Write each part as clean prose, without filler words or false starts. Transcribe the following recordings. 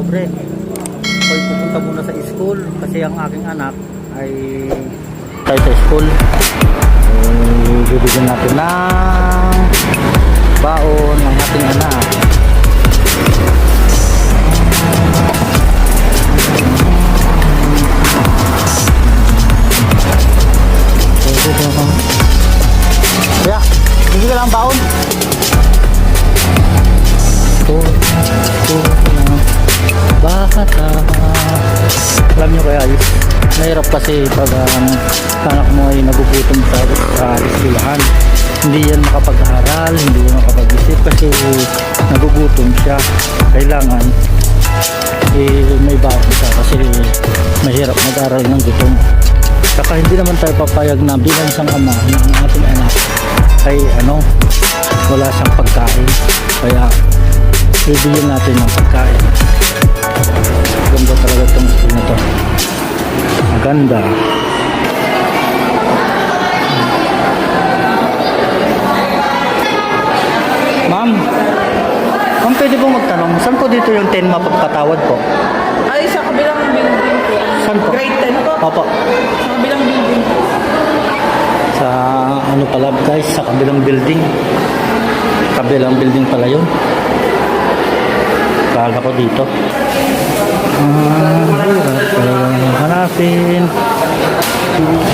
Oktubre. Ako'y pupunta muna sa school kasi ang aking anak ay tayo sa school. Bibigyan natin ng baon ng ating anak. Kaya, hindi ka lang baon. Bakit alam nyo kaya ayos, mahirap kasi pag anak mo ay nagugutom sa eskwelahan. Hindi yan makapag-aral, hindi yan makapag-isip kasi nagugutom siya. Kailangan may baon siya kasi mahirap mag-aral ng gutom. Saka hindi naman tayo papayag na bilang isang ama ng ating anak ay wala siyang pagkain. Kaya bibigyan natin ng pagkain. Ganda talaga itong school na to. Maganda. Ma'am, pwede pong magtanong, saan po dito yung 10 mapagpatawad po? Ay, sa kabilang building po. Saan po? Grade 10 po. Opo. Sa kabilang building po. Sa pala guys, sa kabilang building. Kabilang building pala yun. Kala ko dito. Hanapin.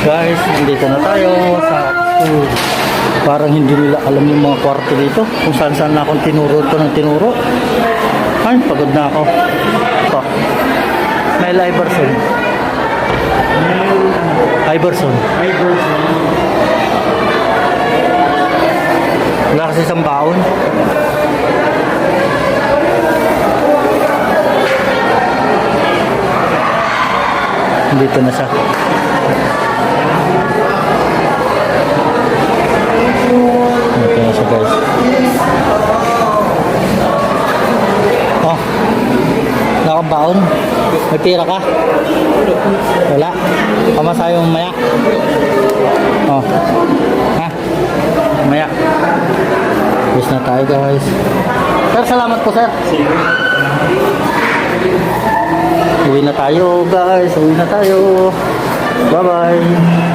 Guys, nandito na tayo sa school. Parang hindi nila alam yung mga kwarto dito. Kung saan saan na akong tinuro ito ng tinuro. Ay, pagod na ako. Ito. Mel Iverson. Iverson. Wala kasi isang baon. Dito na siya. Dito na siya guys. Oh, nakabaon. May pira ka? Wala. Pamasahe mo maya. Oh. Ha? Maya. Bis na tayo guys. Sir, salamat po sir. Uwi na tayo guys. Uwi na tayo. Bye bye.